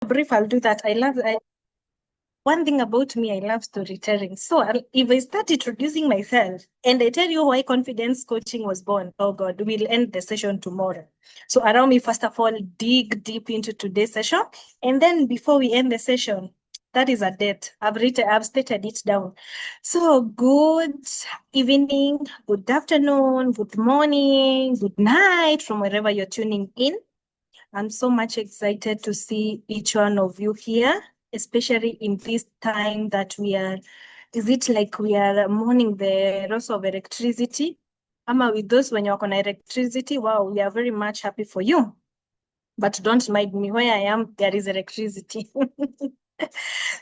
brief, I'll do that. One thing about me, I love storytelling. So if I start introducing myself and I tell you why confidence coaching was born, oh God, we'll end the session tomorrow. So allow me, first of all, dig deep into today's session. And then before we end the session, that is a date. I've stated it down. So good evening, good afternoon, good morning, good night from wherever you're tuning in. I'm so much excited to see each one of you here, especially in this time that is it like we are mourning the loss of electricity? Ama with those when you're on electricity, wow, we are very much happy for you. But don't mind me, where I am, there is electricity.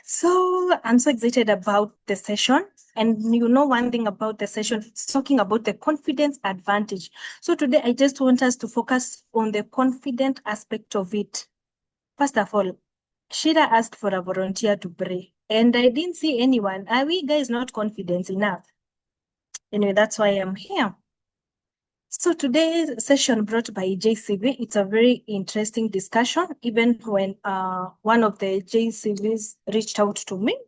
So I'm so excited about the session. And you know, one thing about the session, it's talking about the confidence advantage. So today I just want us to focus on the confident aspect of it. First of all, Shira asked for a volunteer to pray, and I didn't see anyone. Are we guys not confident enough? Anyway, that's why I'm here. So today's session brought by JCV, it's a very interesting discussion. Even when one of the JCVs reached out to me,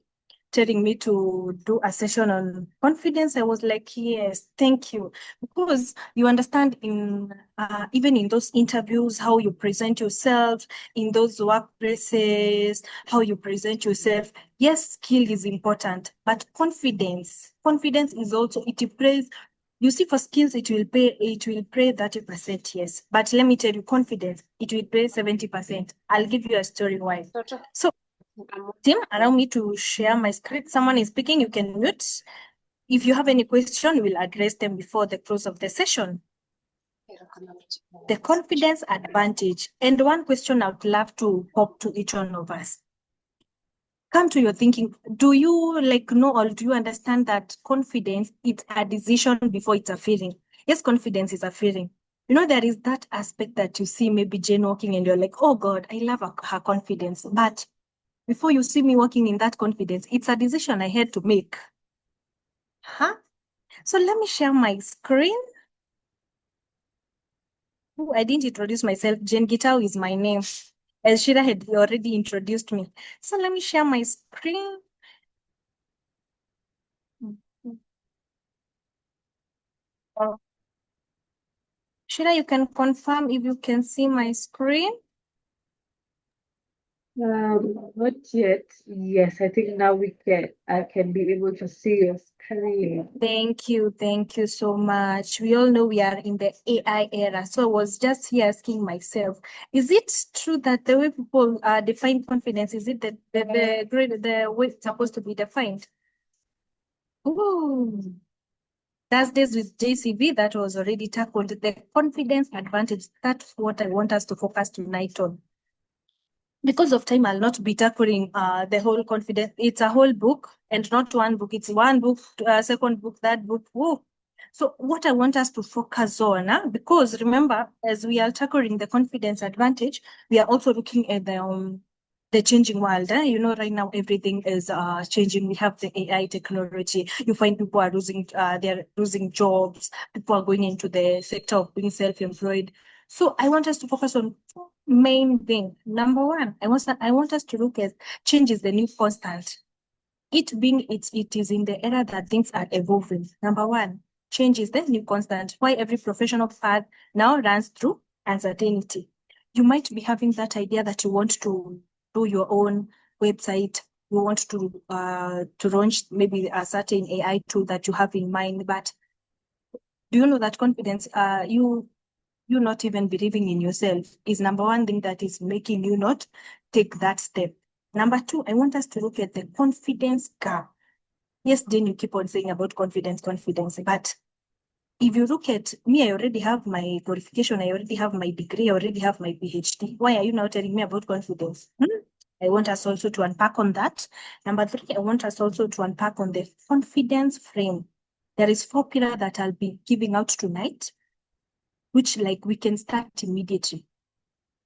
telling me to do a session on confidence, I was like, yes, thank you. Because you understand in even in those interviews, how you present yourself, in those workplaces, how you present yourself. Yes, skill is important, but confidence is also, it plays. You see, for skills, it will pay 30%, yes. But let me tell you, confidence, it will pay 70%. I'll give you a story why. So, Tim, allow me to share my screen. Someone is speaking, you can mute. If you have any question, we'll address them before the close of the session. The confidence advantage. And one question I would love to pop to each one of us. Come to your thinking. Do you know, or do you understand that confidence, it's a decision before it's a feeling? Yes, confidence is a feeling. You know, there is that aspect that you see maybe Jane walking and you're like, oh God, I love her confidence. But before you see me walking in that confidence, it's a decision I had to make. So let me share my screen. Oh, I didn't introduce myself. Jane Gitau is my name, as Shira had already introduced me. So let me share my screen. Shira, you can confirm if you can see my screen? Not yet. Yes, I think now I can be able to see your screen. Thank you so much. We all know we are in the AI era. So I was just here asking myself, is it true that the way people define confidence, is it the way it's supposed to be defined? Ooh. Thursdays with JCB, that was already tackled. The confidence advantage, that's what I want us to focus tonight on. Because of time, I'll not be tackling the whole confidence. It's a whole book and not one book. It's one book, second book, third book. Whoa. So what I want us to focus on, because remember, as we are tackling the confidence advantage, we are also looking at the changing world. You know, right now everything is changing. We have the AI technology. You find people are they're losing jobs. People are going into the sector of being self-employed. So I want us to focus on main thing. Number one, I want us to look at change is the new constant. It is in the era that things are evolving. Number one, change is the new constant. Why every professional path now runs through uncertainty. You might be having that idea that you want to do your own website. You want to launch maybe a certain AI tool that you have in mind, but do you know that confidence, you not even believing in yourself is number one thing that is making you not take that step. Number two, I want us to look at the confidence gap. Yes, Jane, you keep on saying about confidence, but if you look at me, I already have my qualification, I already have my degree, I already have my PhD. Why are you now telling me about confidence? I want us also to unpack on that. Number three, I want us also to unpack on the confidence frame. There is 4 pillars that I'll be giving out tonight, which we can start immediately.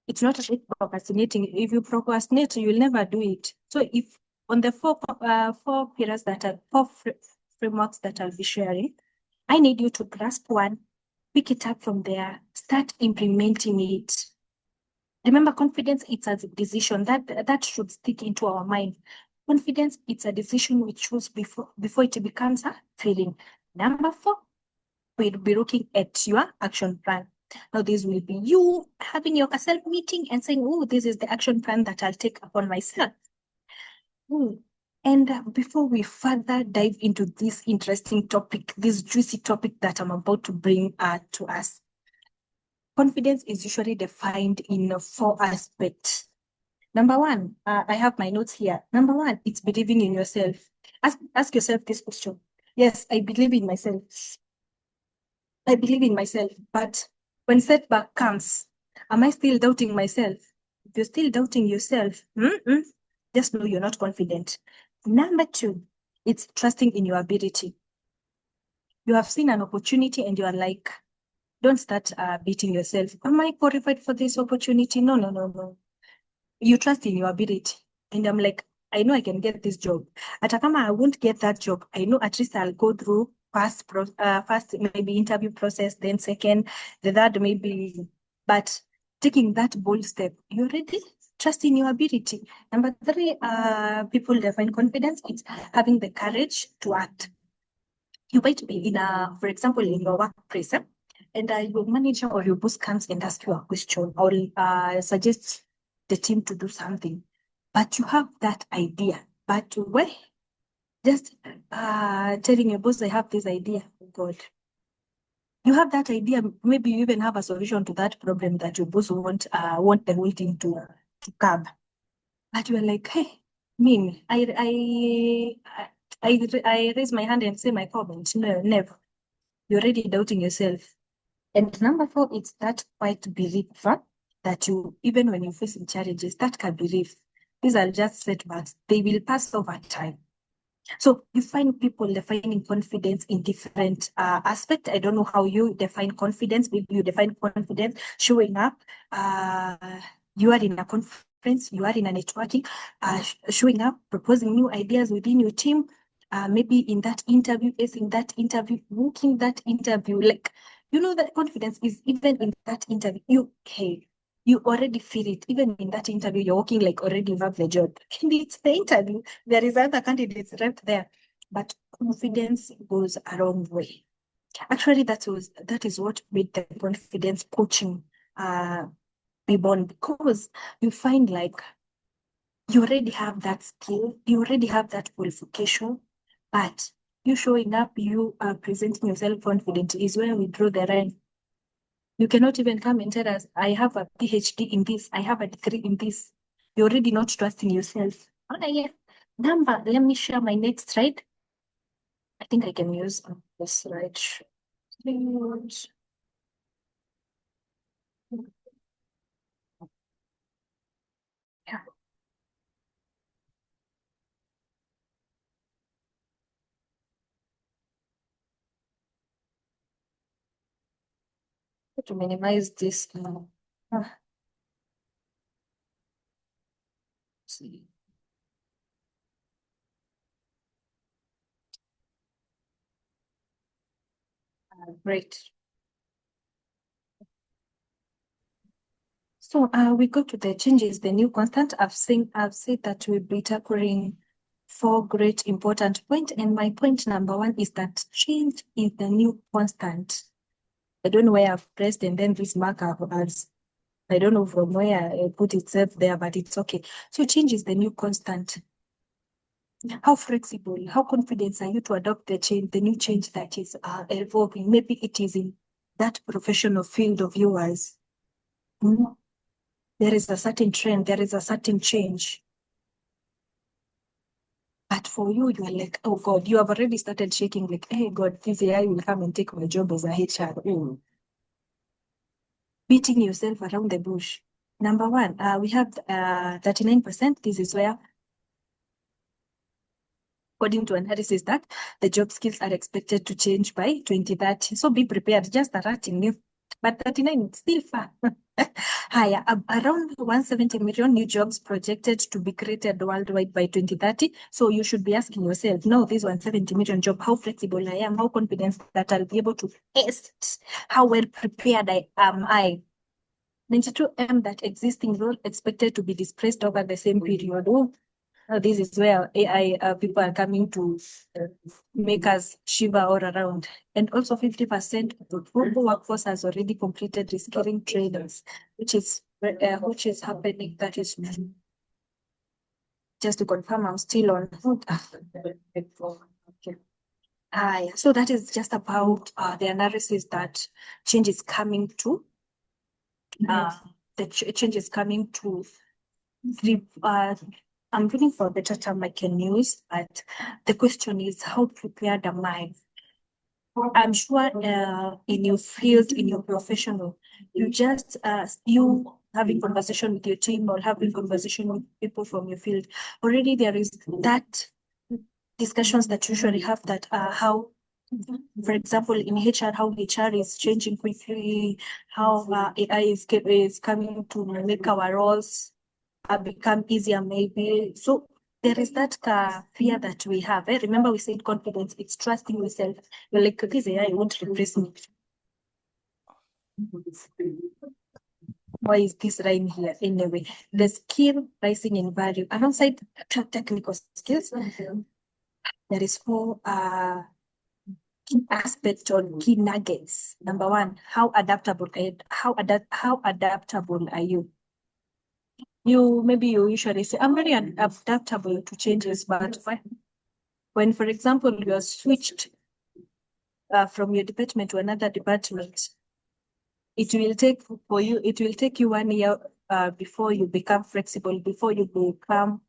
It's not about procrastinating. If you procrastinate, you'll never do it. So if on the four pillars that are frameworks that I'll be sharing, I need you to grasp one, pick it up from there, start implementing it. Remember, confidence, it's a decision that should stick into our mind. Confidence, it's a decision we choose before it becomes a feeling. Number 4, we'll be looking at your action plan. Now, this will be you having your self meeting and saying, oh, this is the action plan that I'll take upon myself. And before we further dive into this interesting topic, this juicy topic that I'm about to bring to us, confidence is usually defined in 4 aspects. Number 1, I have my notes here. Number 1, it's believing in yourself. Ask yourself this question. Yes, I believe in myself. I believe in myself, but when setback comes, am I still doubting myself? If you're still doubting yourself, just know you're not confident. Number 2, it's trusting in your ability. You have seen an opportunity and you are like, don't start beating yourself. Am I qualified for this opportunity? No. You trust in your ability. And I'm like, I know I can get this job. Atakama, I won't get that job. I know at least I'll go through first maybe interview process, then second, the third maybe. But taking that bold step, you already trust in your ability. Number 3, people define confidence. It's having the courage to act. You might be for example, in your workplace, and your manager or your boss comes and asks you a question or suggests the team to do something, but you have that idea. But where just telling your boss, I have this idea. Oh God, you have that idea. Maybe you even have a solution to that problem that your boss want the whole team to curb. But you are like, hey, I raise my hand and say my comment. No, never. You're already doubting yourself. And number 4, it's that quiet belief that you, even when you're facing challenges, that can believe these are just setbacks. They will pass over time. So you find people defining confidence in different aspects. I don't know how you define confidence. Maybe you define confidence showing up. You are in a conference, you are in a networking, showing up, proposing new ideas within your team. Maybe in that interview, acing that interview, working that interview. Like, you know that confidence is even in that interview. You already feel it. Even in that interview, you're walking like already you have the job. And it's the interview. There is other candidates right there. But confidence goes a long way. Actually, that is what made the confidence coaching be born, because you find like you already have that skill, you already have that qualification, but you showing up, you are presenting yourself confident is where we draw the line. You cannot even come and tell us, I have a PhD in this, I have a degree in this. You're already not trusting yourself. Yeah. Number, let me share my next slide. I think I can use this slide. Yeah. To minimize this. See. Great. So we go to the changes, the new constant. I've said that we'll be tackling 4 great important points. And my point number 1 is that change is the new constant. I don't know where I've pressed and then this marker has, I don't know from where I put itself there, but it's okay. So change is the new constant. How flexible, how confident are you to adopt the new change that is evolving? Maybe it is in that professional field of yours. There is a certain trend, there is a certain change. But for you, you are like, oh God, you have already started shaking like, hey God, this AI will come and take my job as a HR. Beating yourself around the bush. Number 1, we have 39%. This is where, according to analysis, that the job skills are expected to change by 2030. So be prepared, just starting new. But 39 is still far. Higher, around 170 million new jobs projected to be created worldwide by 2030. So you should be asking yourself, no, this 170 million job, how flexible I am, how confident that I'll be able to test, how well prepared am I. 92M, that existing role expected to be displaced over the same period. Oh, this is where AI people are coming to make us shiver all around. And also 50% of the global workforce has already completed reskilling trainings, which is happening. That is just to confirm, I'm still on. Okay. So that is just about the analysis that change is coming to. Change is coming to. I'm looking for a better term I can use, but the question is, how prepared am I? I'm sure in your field, in your professional, you just you having conversation with your team or having conversation with people from your field, already there is that discussions that usually have that how, for example, in HR, how HR is changing quickly, how AI is coming to make our roles become easier maybe. So there is that fear that we have. Remember we said confidence, it's trusting yourself. You're like, this AI won't replace me. Why is this line here anyway? The skill rising in value alongside technical skills. There is four key aspects or key nuggets. Number one, how adaptable are you? Maybe you usually say, I'm very adaptable to changes, but when, for example, you are switched from your department to another department, it will take you 1 year before you become flexible, before you become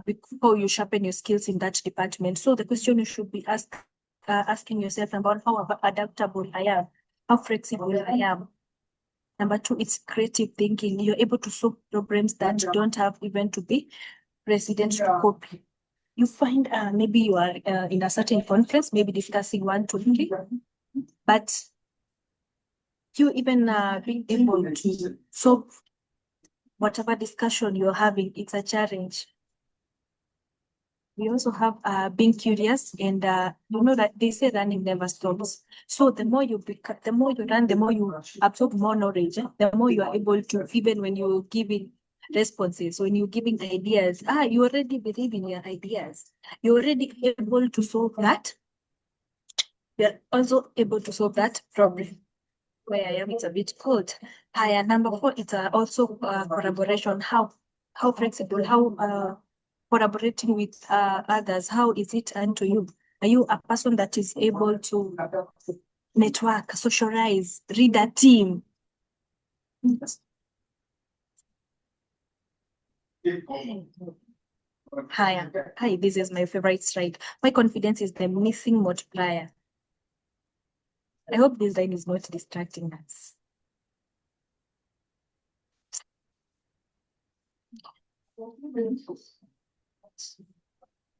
before you sharpen your skills in that department. So the question you should be asking yourself about how adaptable I am, how flexible I am. Number two, it's creative thinking. You're able to solve problems that you don't have even to be president to copy. You find maybe you are in a certain conference, maybe discussing 1, 2, 3, but you even being able to solve whatever discussion you're having, it's a challenge. We also have being curious, and you know that they say learning never stops. So the more you learn, the more you absorb more knowledge, the more you are able to, even when you're giving responses, when you're giving ideas, you already believe in your ideas. You're already able to solve that. You're also able to solve that problem. Where I am, it's a bit cold. Number four, it's also collaboration. How flexible, how collaborating with others, how is it unto you? Are you a person that is able to network, socialize, read a team? Hi, this is my favorite slide. My confidence is the missing multiplier. I hope this line is not distracting us.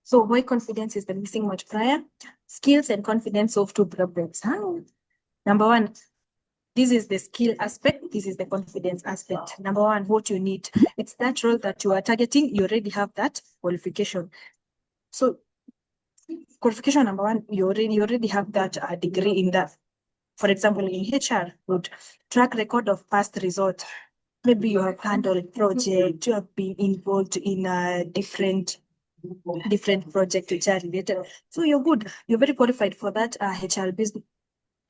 So why confidence is the missing multiplier? Skills and confidence solve two problems. Number one, this is the skill aspect. This is the confidence aspect. Number one, what you need. It's that role that you are targeting. You already have that qualification. So qualification number one, you already have that degree in that. For example, in HR, would track record of past results. Maybe you have handled project, you have been involved in different project HR related. So you're good. You're very qualified for that HR business,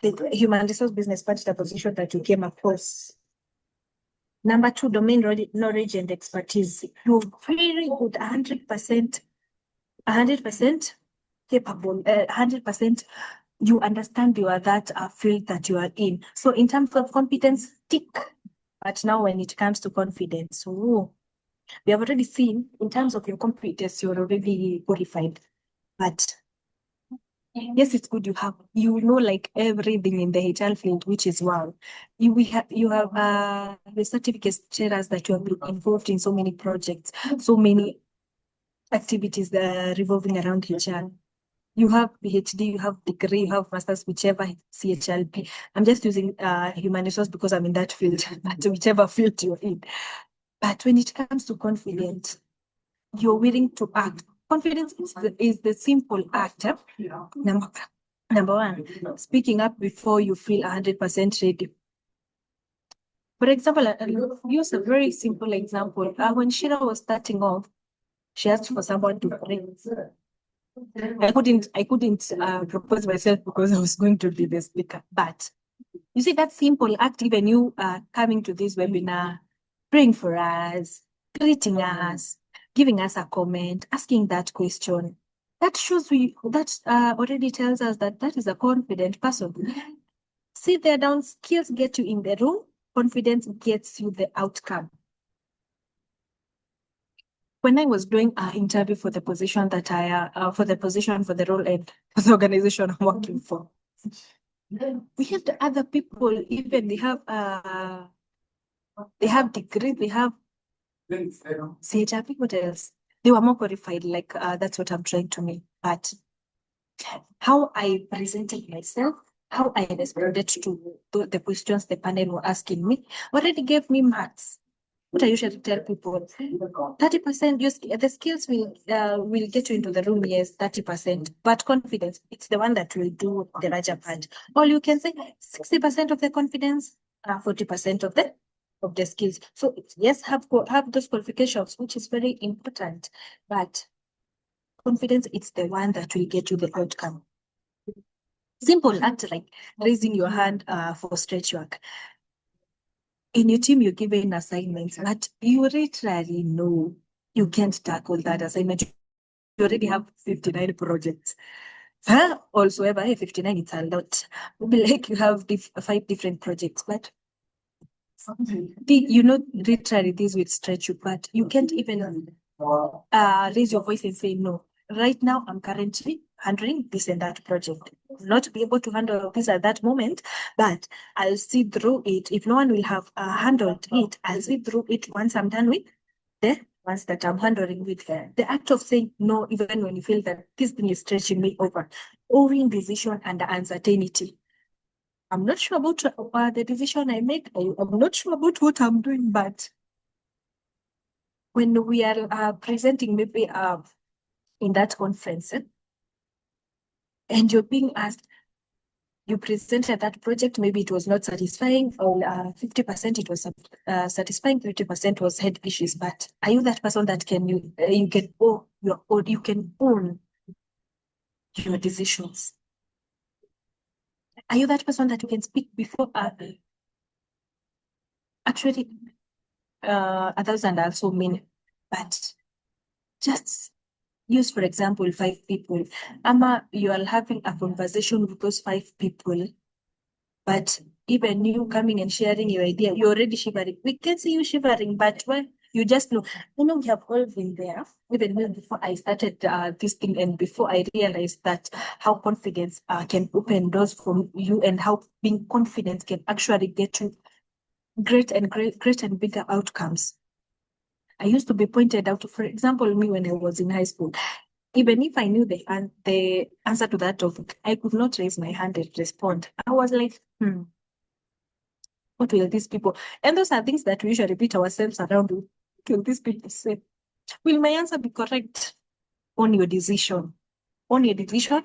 the human resource business partner position that you came across. Number two, domain knowledge and expertise. You're very good, 100% capable, 100% you understand you are that field that you are in. So in terms of competence, tick. But now when it comes to confidence, we have already seen in terms of your competence, you're already qualified. But yes, it's good you know like everything in the HR field, which is wow. You have the certificates tell us that you have been involved in so many projects, so many activities that are revolving around HR. You have PhD, you have degree, you have masters, whichever CHLP. I'm just using human resource because I'm in that field, but whichever field you're in. But when it comes to confidence, you're willing to act. Confidence is the simple act. Number one, speaking up before you feel 100% ready. For example, I'll use a very simple example. When Shira was starting off, she asked for someone to pray. I couldn't propose myself because I was going to be the speaker. But you see that simple act, even you coming to this webinar, praying for us, greeting us, giving us a comment, asking that question, that shows that already tells us that that is a confident person. See there down, skills get you in the room, confidence gets you the outcome. When I was doing an interview for the position that for the role and for the organization I'm working for, we had the other people, even they have degrees, they have CHRP, what else? They were more qualified, like that's what I'm trying to mean. But how I presented myself, how I responded to the questions the panel were asking me, already gave me marks. What I usually tell people, 30%, the skills will get you into the room, yes, 30%, but confidence, it's the one that will do the larger part. Or you can say 60% of the confidence, 40% of the skills. So yes, have those qualifications, which is very important, but confidence, it's the one that will get you the outcome. Simple act like raising your hand for stretch work. In your team, you're given assignments, but you literally know you can't tackle that assignment. You already have 59 projects. Also, ever 59, it's a lot. Maybe like you have 5 different projects, but literally this will stretch you, but you can't even raise your voice and say no. Right now, I'm currently handling this and that project. Not be able to handle this at that moment, but I'll see through it. If no one will have handled it, I'll see through it once I'm done with the ones that I'm handling with. The act of saying no, even when you feel that this thing is stretching me over, owing decision and uncertainty. I'm not sure about the decision I make. I'm not sure about what I'm doing, but when we are presenting maybe in that conference, and you're being asked, you presented that project, maybe it was not satisfying, or 50% it was satisfying, 50% was head issues. But are you that person that you can own your decisions? Are you that person that you can speak before actually others and also mean, but just use, for example, 5 people. You are having a conversation with those 5 people, but even you coming and sharing your idea, you're already shivering. We can see you shivering, but when you just know, we have all been there. Even before I started this thing, and before I realized that how confidence can open doors for you, and how being confident can actually get you great and bigger outcomes. I used to be pointed out, for example, me when I was in high school. Even if I knew the answer to that topic, I could not raise my hand and respond. I was like, what will these people? And those are things that we usually repeat ourselves around. What will these people say? Will my answer be correct? On your decision. On your decision,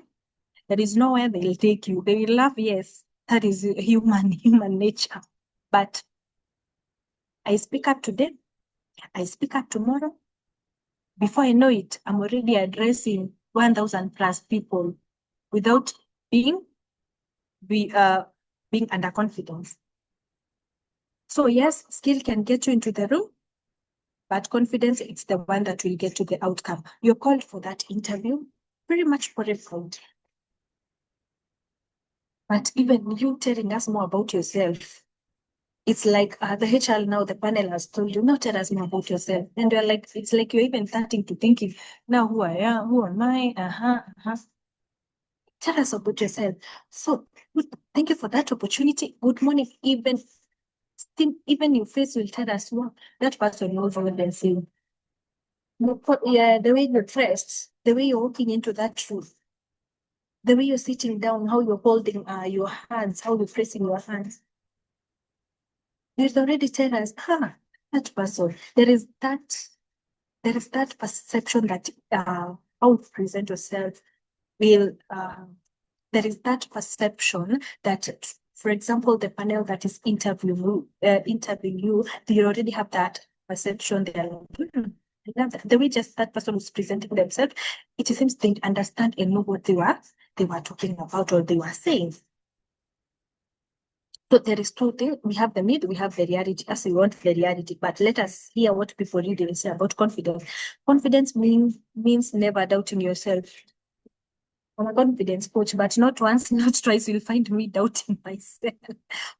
there is nowhere they'll take you. They will laugh, yes. That is human nature. But I speak up today. I speak up tomorrow. Before I know it, I'm already addressing 1,000 plus people without being under confidence. So yes, skill can get you into the room, but confidence, it's the one that will get to the outcome. You're called for that interview, very much qualified. But even you telling us more about yourself, it's like the HR now, the panel has told you, now tell us more about yourself. And you're like, it's like you're even starting to thinking, now who I am, who am I? Tell us about yourself. So thank you for that opportunity. Good morning. Even your face will tell us, well, that person knows what they're saying. Yeah, the way you're dressed, the way you're walking into that truth, the way you're sitting down, how you're holding your hands, how you're pressing your hands. There's already tell us, that person. There is that perception that how you present yourself will there is that perception that For example, the panel that is interviewing you, they already have that perception. They are like, I love that. The way just that person was presenting themselves, it seems they understand and know what they were talking about or they were saying. So there is two things. We have the myth, we have the reality, as we want the reality. But let us hear what people really say about confidence. Confidence means never doubting yourself. I'm a confidence coach, but not once, not twice you'll find me doubting myself.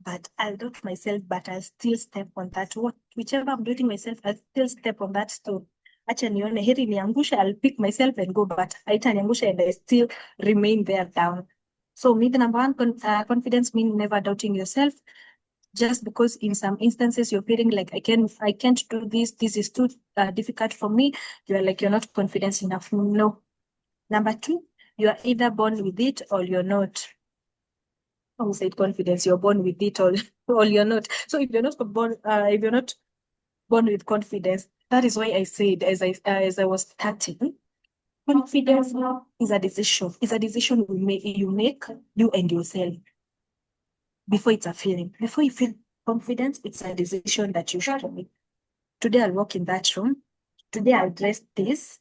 But I'll doubt myself, but I'll still step on that. Whichever I'm doubting myself, I'll still step on that stone. Acha nione heri niangusha, I'll pick myself and go, but haitaniangusha and I still remain there down. So myth number one, confidence means never doubting yourself. Just because in some instances you're feeling like I can't do this is too difficult for me, you're like you're not confident enough. No. Number two, you are either born with it or you're not. I said confidence, you're born with it or you're not. So if you're not born with confidence, that is why I said as I was starting, confidence is a decision. It's a decision you make, you and yourself. Before it's a feeling. Before you feel confidence, it's a decision that you should make. Today I'll walk in that room. Today I'll dress this.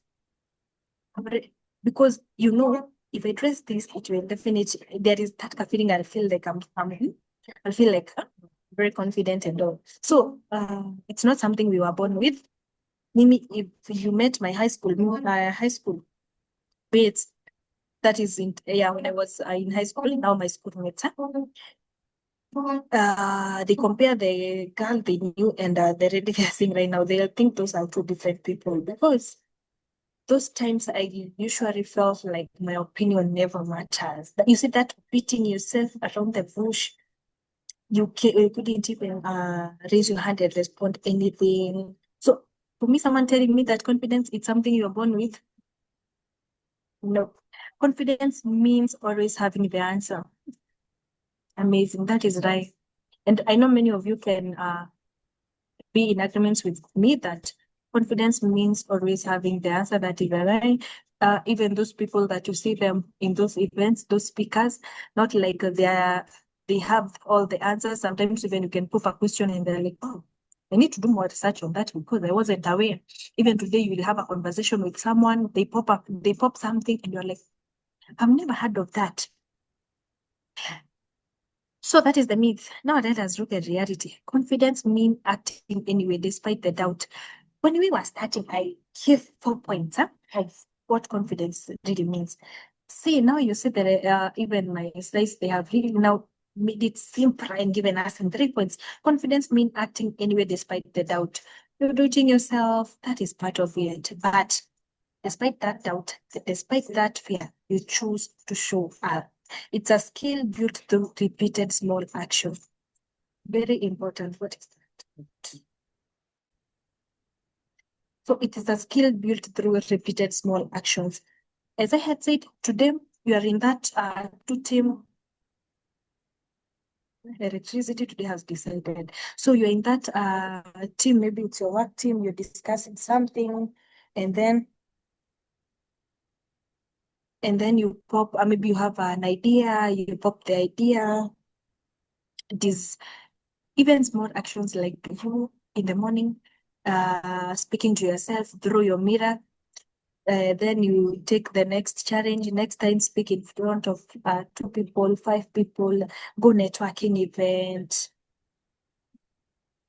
Because if I dress this, it will definitely there is that feeling I'll feel like I'll feel like very confident and all. So it's not something we were born with. Mimi, if you met my high school mates, that is when I was in high school, now my schoolmates. They compare the girl they knew and the lady they're seeing right now. They'll think those are two different people because those times I usually felt like my opinion never matters. You see that beating yourself around the bush, you couldn't even raise your hand and respond anything. So for me, someone telling me that confidence is something you're born with, no. Confidence means always having the answer. Amazing. That is right. And I know many of you can be in agreement with me that confidence means always having the answer that is right. Even those people that you see them in those events, those speakers, not like they have all the answers. Sometimes even you can put a question and they're like, oh, I need to do more research on that because I wasn't aware. Even today, you will have a conversation with someone, they pop something, and you're like, I've never heard of that. So that is the myth. Now let us look at reality. Confidence means acting anyway, despite the doubt. When we were starting, I gave 4 points of what confidence really means. See, now you see that even my slides, they have really now made it simpler and given us in 3 points. Confidence means acting anyway, despite the doubt. You're doubting yourself, that is part of it. But despite that doubt, despite that fear, you choose to show up. It's a skill built through repeated small actions. Very important. What is that? So it is a skill built through repeated small actions. As I had said, today you are in that two-team electricity today has decided. So you're in that team, maybe it's your work team, you're discussing something, and then you pop, maybe you have an idea, you pop the idea. It is even small actions like you in the morning, speaking to yourself through your mirror. Then you take the next challenge. Next time, speak in front of 2 people, 5 people, go networking event,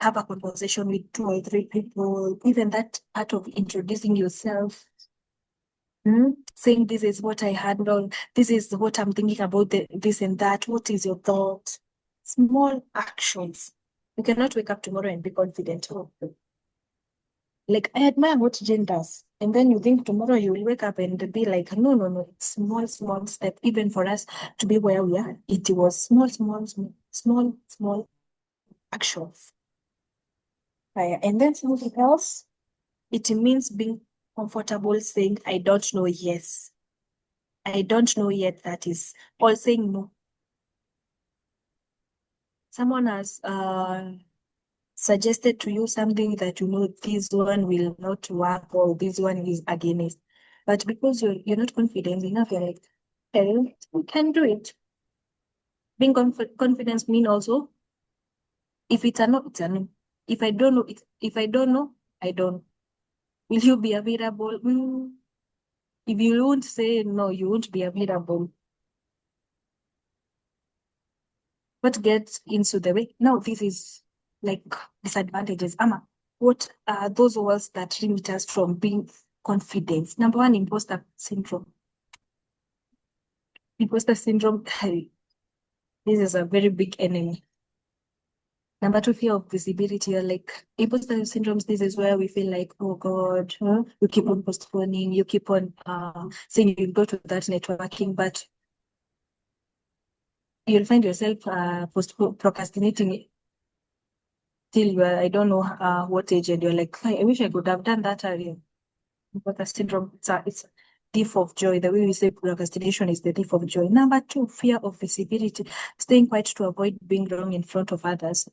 have a conversation with 2 or 3 people. Even that part of introducing yourself, saying this is what I handle, this is what I'm thinking about this and that. What is your thought? Small actions. You cannot wake up tomorrow and be confident. Oh, like I admire what Jane does. And then you think tomorrow you will wake up and be like, no, no, no. It's small step. Even for us to be where we are, it was small actions. Right. And then something else, it means being comfortable saying, I don't know, yes. I don't know yet, that is. Or saying no. Someone has suggested to you something that you know this one will not work or this one is against. But because you're not confident enough, you're like, okay, we can do it. Being confidence mean also, if it's a no, it's a no. If I don't know, if I don't know, I don't. Will you be available? If you won't say no, you won't be available. What gets into the way? Now, this is like disadvantages. Ama, what are those words that limit us from being confident? Number one, imposter syndrome. Imposter syndrome, this is a very big enemy. Number two, fear of visibility. You're like, imposter syndromes, this is where we feel like, oh God, you keep on postponing, you keep on saying you'll go to that networking, but you'll find yourself procrastinating till you are, I don't know what age, and you're like, I wish I could have done that earlier. Imposter syndrome, it's a thief of joy. The way we say procrastination is the thief of joy. Number two, fear of visibility, staying quiet to avoid being wrong in front of others.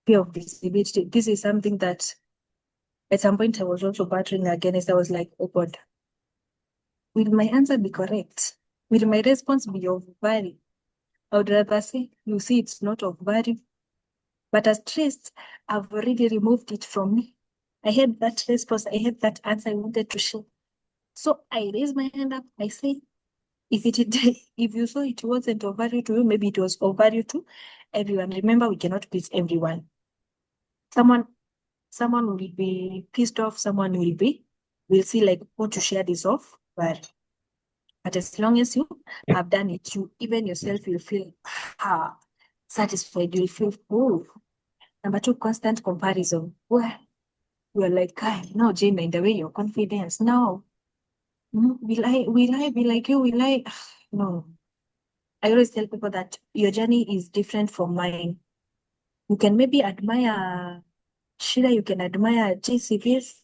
Fear of visibility. This is something that at some point I was also battering against. I was like, oh God, will my answer be correct? Will my response be of value? I would rather say, you see, it's not of value. But at least I've already removed it from me. I had that response, I had that answer I wanted to share. So I raise my hand up, I say, if if you saw it wasn't of value to you, maybe it was of value to everyone. Remember, we cannot please everyone. Someone will be pissed off, someone will see like what you shared is off, but as long as you have done it, you even yourself will feel satisfied, you'll feel oh. Number two, constant comparison. Well, we're like, no, Jane, in the way your confidence. No. Will I be like you? Will I? No. I always tell people that your journey is different from mine. You can maybe admire Shira, you can admire JCVs,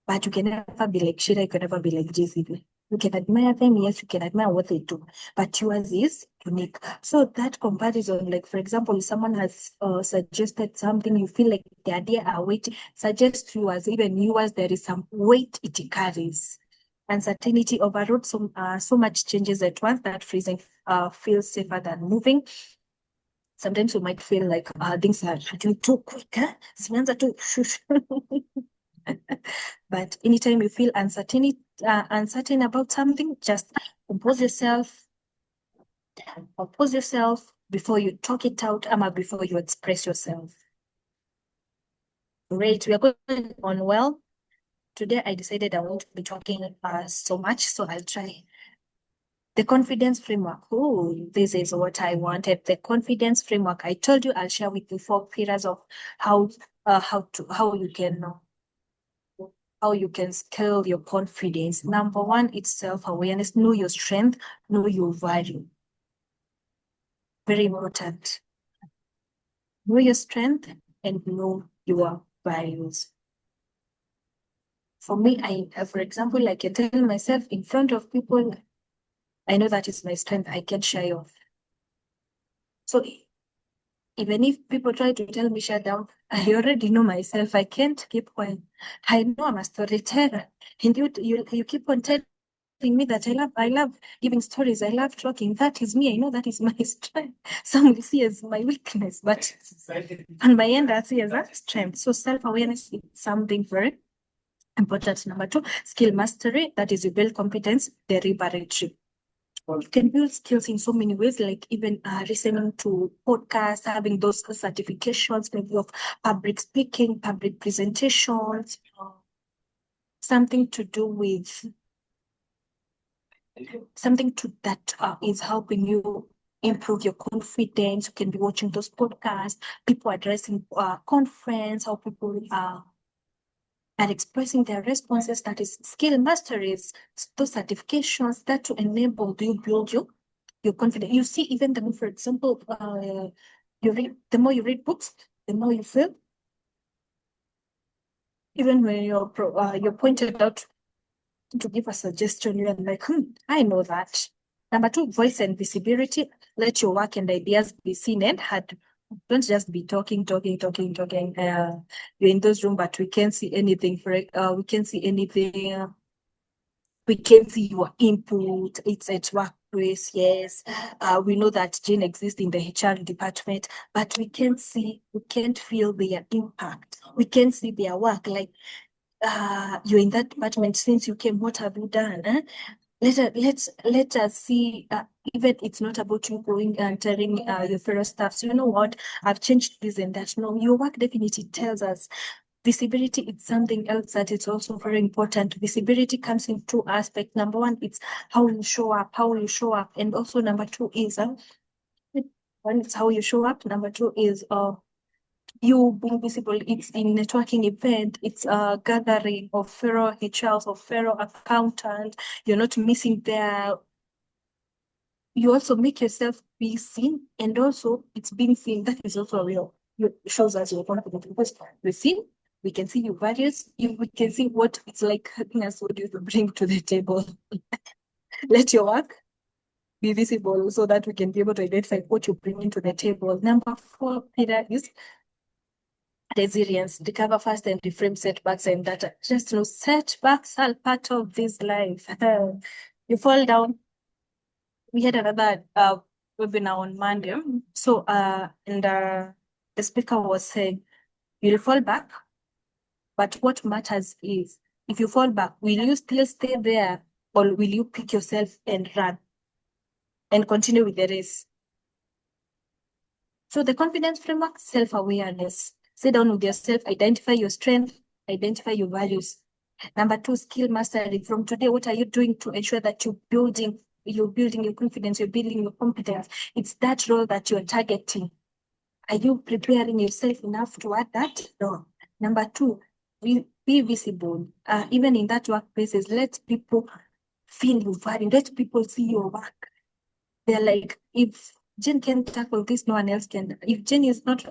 but you can never be like Shira, you can never be like JCV. You can admire them, yes, you can admire what they do, but yours is unique. So that comparison, like for example, if someone has suggested something, you feel like the idea are weight, suggest yours, even yours, there is some weight it carries. Uncertainty overload so much changes at once that freezing feels safer than moving. Sometimes you might feel like things are happening too quick, zimeanza tu shush. But anytime you feel uncertain about something, just compose yourself before you talk it out, ama before you express yourself. Great, we are going on well. Today I decided I won't be talking so much, so I'll try. The confidence framework. Oh, this is what I wanted. The confidence framework. I told you I'll share with you 4 pillars of how you can scale your confidence. Number one, it's self-awareness. Know your strength, know your value. Very important. Know your strength and know your values. For me, for example, I can tell myself in front of people, I know that is my strength. I can't shy off. So even if people try to tell me shut down, I already know myself. I can't keep quiet. I know I'm a storyteller. And you keep on telling me that I love giving stories. I love talking. That is me. I know that is my strength. Some will see as my weakness, but on my end, I see as a strength. So self-awareness is something very important. Number two, skill mastery. That is you build competence deliberately. You can build skills in so many ways, like even listening to podcasts, having those certifications, maybe of public speaking, public presentations, something to do with that is helping you improve your confidence. You can be watching those podcasts, people addressing conference, how people are expressing their responses. That is skill masteries, those certifications that to enable you build your confidence. You see, even the more, for example, the more you read books, the more you feel. Even when you're pointed out to give a suggestion, you're like, I know that. Number two, voice and visibility. Let your work and ideas be seen and heard. Don't just be talking. You're in those rooms, but we can't see anything. We can't see anything. We can see your input. It's at work. Grace, yes. We know that Jane exists in the HR department, but we can't feel their impact. We can't see their work. Like, you're in that department since you came. What have you done? Let us see. Even it's not about you going and telling your fellow staff. So you know what? I've changed this and that. No, your work definitely tells us. Visibility is something else that is also very important. Visibility comes in two aspects. Number one, it's how you show up, and also number two is one is how you show up. Number two is you being visible. It's in networking event. It's a gathering of fellow HRs, of fellow accountant. You're not missing there. You also make yourself be seen, and also it's being seen. That is also real. It shows us you're confident because we're seen. We can see your values. We can see what it's like helping us. What do you bring to the table? Let your work be visible so that we can be able to identify what you bring into the table. Number 4, Peter, is resilience. Recover fast and reframe setbacks and data. Just know setbacks are part of this life. You fall down. We had another webinar on Monday. So and the speaker was saying, you'll fall back, but what matters is if you fall back, will you still stay there or will you pick yourself and run and continue with the race? So the confidence framework, self-awareness. Sit down with yourself, identify your strength, identify your values. Number 2, skill mastery. From today, what are you doing to ensure that you're building your confidence, you're building your competence? It's that role that you're targeting. Are you preparing yourself enough to add that? No. Number 2, be visible. Even in that workplaces, let people feel your value. Let people see your work. They're like, if Jen can tackle this, no one else can. If Jen is not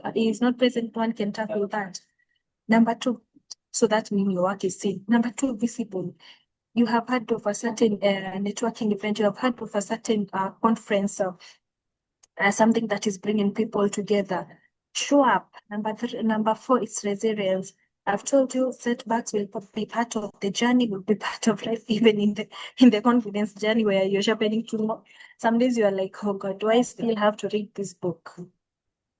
present, no one can tackle that. Number 2, so that means your work is seen. Number 2, visible. You have heard of a certain networking event, you have heard of a certain conference, something that is bringing people together. Show up. Number 4, it's resilience. I've told you setbacks will be part of the journey, will be part of life, even in the confidence journey where you're sharpening too much. Some days you are like, oh God, do I still have to read this book?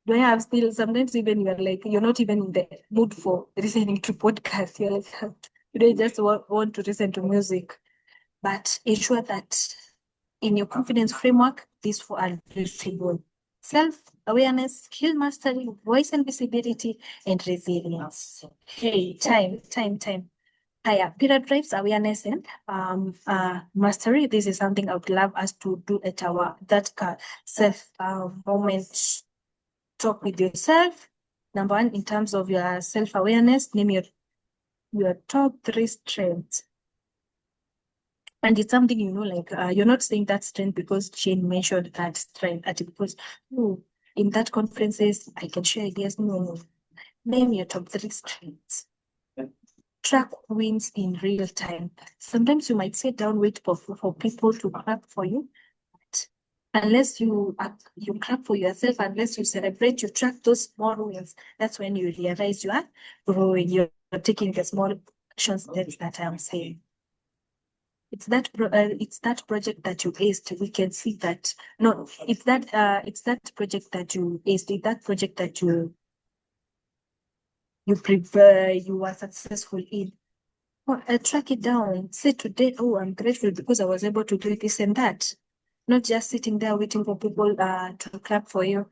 Do I have still, sometimes even you're like, you're not even in the mood for listening to podcasts. You're like, you don't just want to listen to music. But ensure that in your confidence framework, these 4 are visible. Self-awareness, skill mastery, voice and visibility, and resilience. Hey, time. Higher period drives awareness and mastery. This is something I would love us to do at our self moment talk with yourself. Number 1, in terms of your self-awareness, name your top 3 strengths. And it's something, like you're not saying that strength because Jane mentioned that strength, because in that conferences, I can share ideas. No. Name your top 3 strengths. Track wins in real time. Sometimes you might sit down, wait for people to clap for you. But unless you clap for yourself, unless you celebrate, you track those small wins, that's when you realize you are growing, you're taking the small action steps that I'm saying. It's that project that you aced. We can see that. No, it's that project that you aced. It's that project that you prefer, you were successful in. Track it down. Say today, I'm grateful because I was able to do this and that. Not just sitting there waiting for people to clap for you.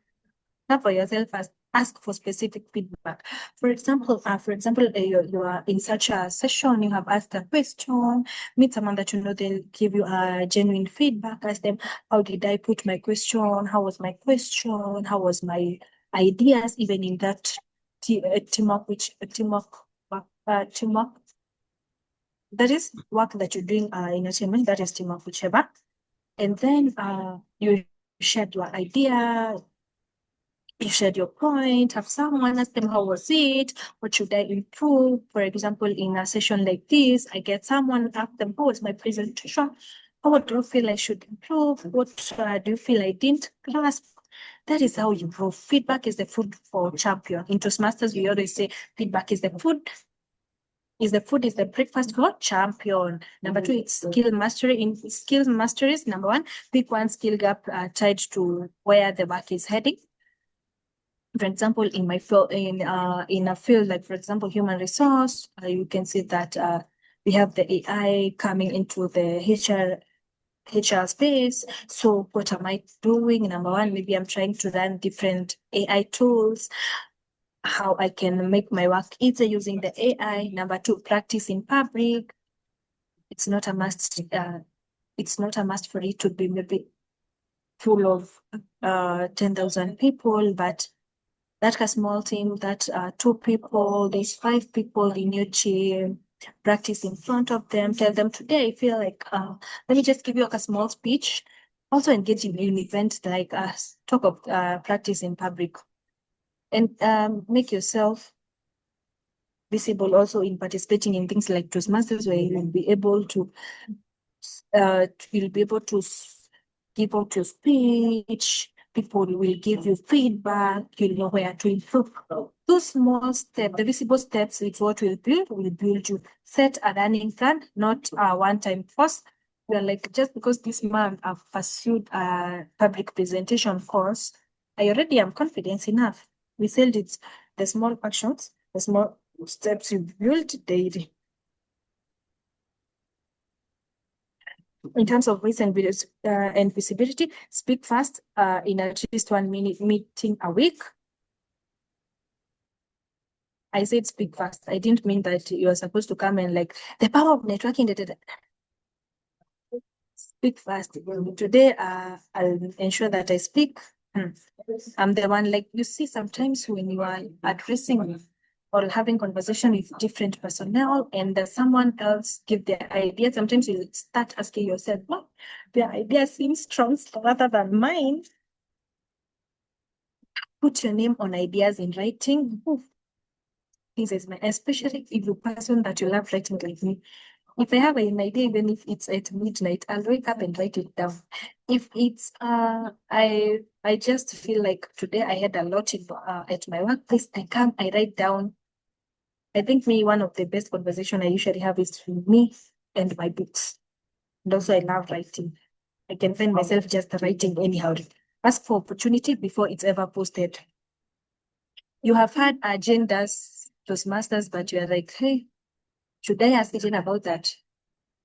Clap for yourself first. Ask for specific feedback. For example, you are in such a session, you have asked a question, meet someone that you know, they'll give you a genuine feedback. Ask them, how did I put my question? How was my question? How was my ideas? Even in that teamwork, that is work that you're doing in a team, that is teamwork, whichever. And then you shared your idea, you shared your point, have someone ask them, how was it? What should I improve? For example, in a session like this, I get someone, ask them, how was my presentation? What do you feel I should improve? What do you feel I didn't grasp? That is how you improve. Feedback is the food for champion. In Toastmasters, we always say feedback is the food is the food is the breakfast for champion. Number two, it's skill mastery. In skill masteries, number one, pick one skill gap tied to where the work is heading. For example, in my field, in a field like, for example, human resource, you can see that we have the AI coming into the HR space. So what am I doing? Number one, maybe I'm trying to run different AI tools, how I can make my work easier using the AI. Number two, practice in public. It's not a must. It's not a must for it to be maybe full of 10,000 people, but that a small team, that 2 people, there's 5 people in your team, practice in front of them, tell them today, I feel like, let me just give you like a small speech. Also engage in an event like talk of practice in public, and make yourself visible also in participating in things like Toastmasters, where you'll be able to give out your speech. People will give you feedback. You'll know where to improve. Those small steps, the visible steps, is what will build you. Set a running plan, not a one-time course. We are like, just because this month I've pursued a public presentation course, I already am confident enough. We said it's the small actions, the small steps you build daily. In terms of voice and videos and visibility, speak fast in at least 1 minute meeting a week. I said speak fast. I didn't mean that you are supposed to come and like the power of networking. Speak fast. Today, I'll ensure that I speak. I'm the one, like, you see, sometimes when you are addressing or having conversation with different personnel and someone else give their idea, sometimes you start asking yourself, well, their idea seems strong rather than mine. Put your name on ideas in writing. This is my, especially if you're a person that you love writing like me. If I have an idea, even if it's at midnight, I'll wake up and write it down. If it's I just feel like today I had a lot at my workplace, I come, I write down. I think one of the best conversation I usually have is with me and my books. And also I love writing. I can find myself just writing anyhow. Ask for opportunity before it's ever posted. You have had agendas, Toastmasters, but you're like, hey, should I ask Jen about that?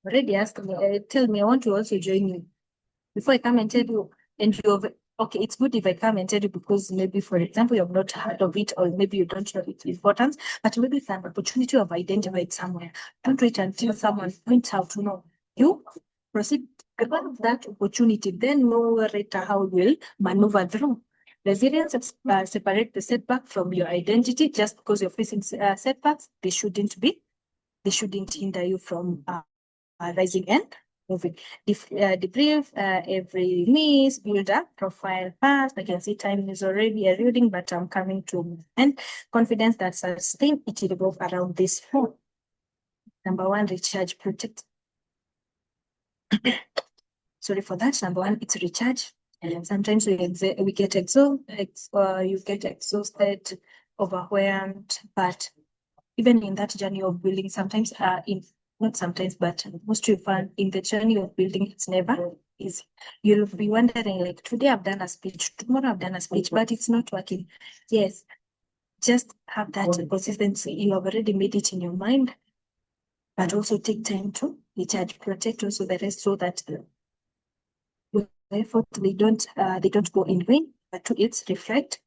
Already asked me, tell me, I want to also join you. Before I come and tell you, and okay, it's good if I come and tell you because maybe, for example, you have not heard of it, or maybe you don't know its importance, but maybe it's an opportunity of identified somewhere. Don't wait until someone points out to know. You proceed about that opportunity, then know later how you will maneuver through. Resilience separate the setback from your identity. Just because you're facing setbacks, they shouldn't hinder you from rising and moving. Debrief every miss, build a profile fast. I can see time is already eroding, but I'm coming to end. Confidence that sustain it revolve around this four. Number one, recharge, protect. Sorry for that. Number one, it's recharge. And sometimes we get exhausted, you get exhausted, overwhelmed, but even in that journey of building, sometimes not sometimes, but most of fun in the journey of building, it's never easy. You'll be wondering, like, today I've done a speech, tomorrow I've done a speech, but it's not working. Yes, just have that consistency. You have already made it in your mind, but also take time to recharge, protect also the rest, so that your effort they don't go in vain, but to it's reflect.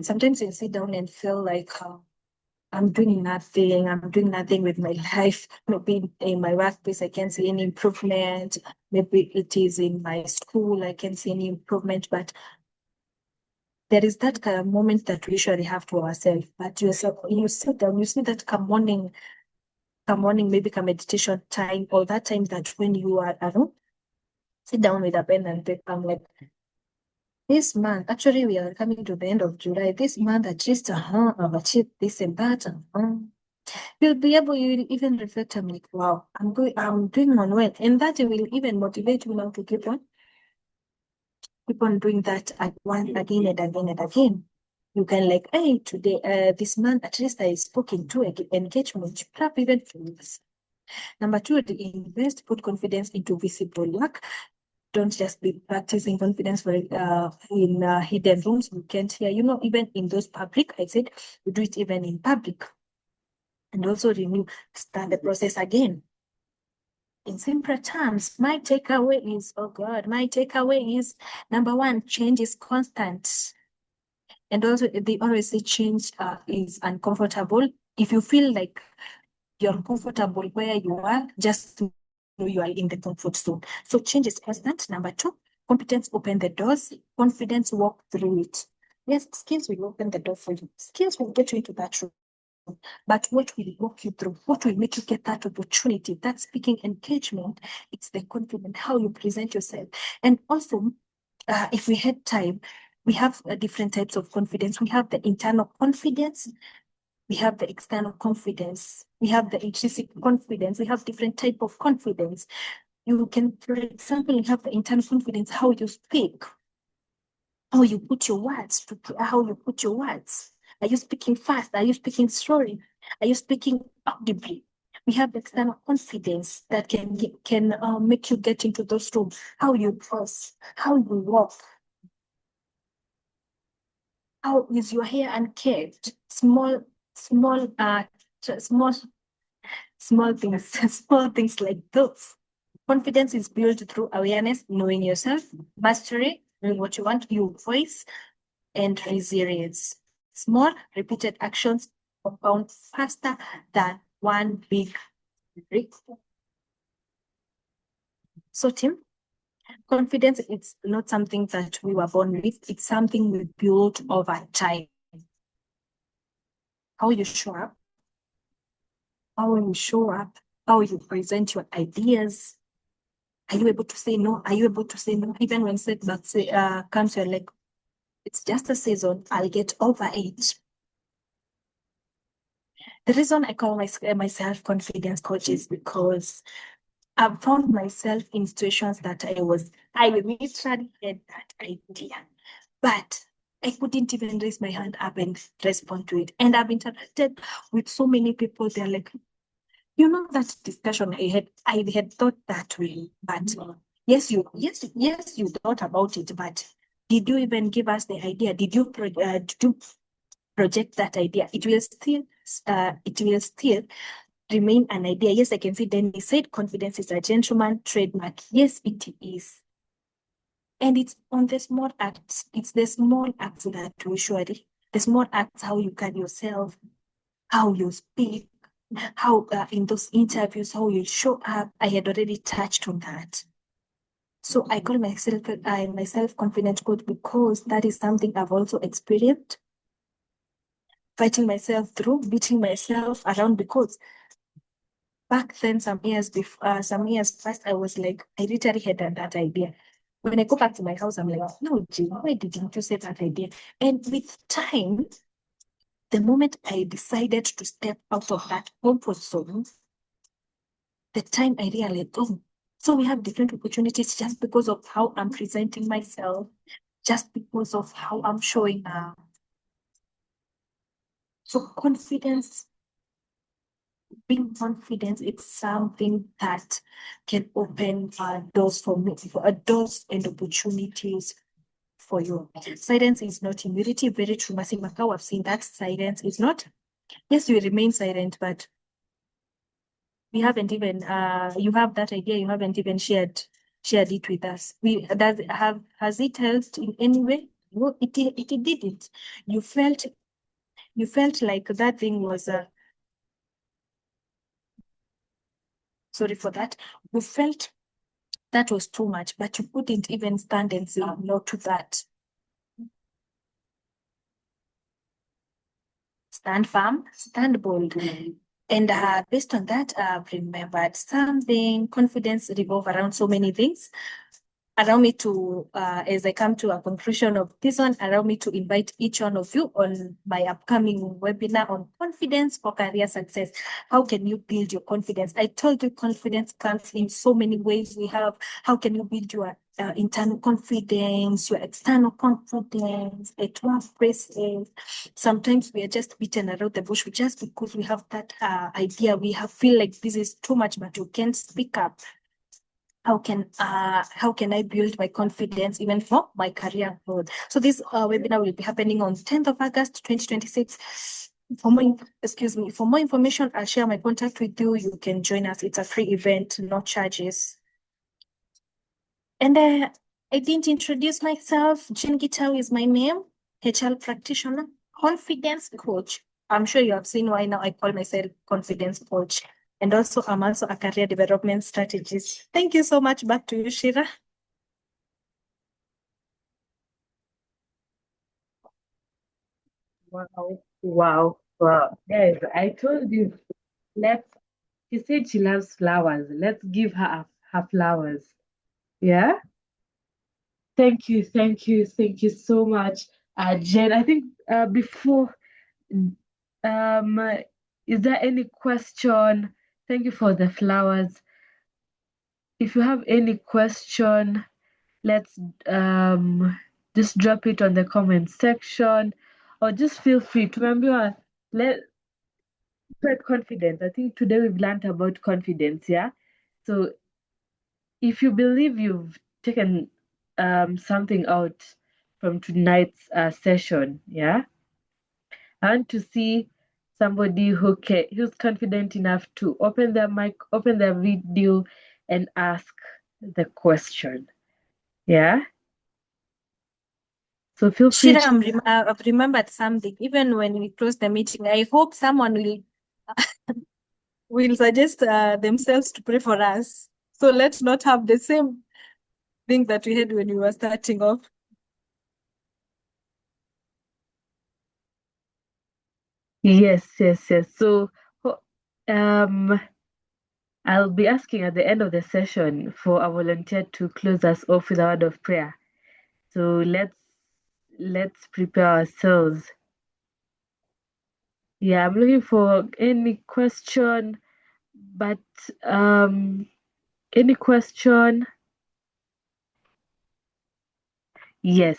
Sometimes you sit down and feel like I'm doing nothing with my life. Maybe in my workplace, I can't see any improvement. Maybe it is in my school, I can't see any improvement. But there is that kind of moment that we usually have to ourselves. But you sit down, you see that come morning, maybe come meditation time, or that time that when you are alone, sit down with a pen and paper. I'm like, this month, actually, we are coming to the end of July. This month, at least, I've achieved this and that. You'll be able, you even reflect, I'm like, wow, I'm doing on well. And that will even motivate you now to keep on doing that again and again and again. You can like, hey, today, this month, at least I spoke in 2 engagement, prep even things. Number 2, invest, put confidence into visible work. Don't just be practicing confidence for in hidden rooms you can't hear. Even in those public, I said, you do it even in public. And also start the process again. In simple terms, my takeaway is, number 1, change is constant. And also, they always say change is uncomfortable. If you feel like you're comfortable where you are, just know you are in the comfort zone. So change is constant. Number 2, competence open the doors, confidence walk through it. Yes, skills will open the door for you. Skills will get you into that room. But what will walk you through? What will make you get that opportunity? That speaking engagement, it's the confidence, how you present yourself. And also, if we had time, we have different types of confidence. We have the internal confidence, we have the external confidence, we have the intrinsic confidence, we have different type of confidence. You can, for example, have the internal confidence, how you speak, how you put your words, Are you speaking fast? Are you speaking slowly? Are you speaking audibly? We have the external confidence that can make you get into those rooms. How you dress, how you walk, how is your hair unkept? Small things, small things like those. Confidence is built through awareness, knowing yourself, mastery, knowing what you want, your voice, and resilience. Small, repeated actions compound faster than one big break. So, Tim, confidence is not something that we were born with. It's something we built over time. How you show up, how you present your ideas. Are you able to say no? Are you able to say no? Even when setbacks comes, you're like, it's just a season. I'll get over it. The reason I call myself confidence coach is because I've found myself in situations that I literally had that idea, but I couldn't even raise my hand up and respond to it. And I've interacted with so many people. They're like, that discussion I had thought that way, but yes, you thought about it, but did you even give us the idea? Did you project that idea? It will still remain an idea. Yes, I can see Danny said confidence is a gentleman trademark. Yes, it is. And it's on the small acts. It's the small acts that usually, the small acts, how you carry yourself, how you speak, how in those interviews, how you show up. I had already touched on that. So I call myself confident coach because that is something I've also experienced. Fighting myself through, beating myself around, because back then, some years past, I was like, I literally had that idea. When I go back to my house, I'm like, no, Jim, why didn't you say that idea? And with time, the moment I decided to step out of that comfort zone, the time I realized, oh, so we have different opportunities just because of how I'm presenting myself, just because of how I'm showing up. So being confident, it's something that can open doors for me, doors and opportunities for you. Silence is not immunity. Very true, Masimaka. I've seen that silence is not. Yes, you remain silent, but we haven't even. You have that idea. You haven't even shared it with us. Has it helped in any way? No, it didn't. You felt like that thing was sorry for that. You felt that was too much, but you couldn't even stand and say no to that. Stand firm, stand bold. And based on that, I've remembered something. Confidence revolve around so many things. Allow me to, as I come to a conclusion of this one, allow me to invite each one of you on my upcoming webinar on confidence for career success. How can you build your confidence? I told you confidence comes in so many ways. We have, how can you build your internal confidence, your external confidence, at workplaces. Sometimes we are just beaten around the bush just because we have that idea. We have feel like this is too much, but you can't speak up. How can I build my confidence even for my career growth? So this webinar will be happening on 10th of August 2026. For more information, I'll share my contact with you. You can join us. It's a free event, no charges. And I didn't introduce myself. Jean Gitau is my name, HR practitioner, confidence coach. I'm sure you have seen why now I call myself confidence coach. And also, I'm also a career development strategist. Thank you so much. Back to you, Shira. Wow. Yes, I told you. Let's. She said she loves flowers. Let's give her flowers. Yeah. Thank you so much, Jen. I think before, um, is there any question? Thank you for the flowers. If you have any question, let's just drop it on the comment section, or just feel free to remember. Let spread confidence. I think today we've learned about confidence. Yeah. So if you believe you've taken something out from tonight's session, yeah, I want to see somebody who's confident enough to open their mic, open their video, and ask the question. Yeah. So feel free Shira, to. I've remembered something. Even when we close the meeting, I hope someone will suggest themselves to pray for us. So let's not have the same thing that we had when we were starting off. Yes. So, um, I'll be asking at the end of the session for a volunteer to close us off with a word of prayer. So let's prepare ourselves. Yeah, I'm looking for any question, but any question? Yes,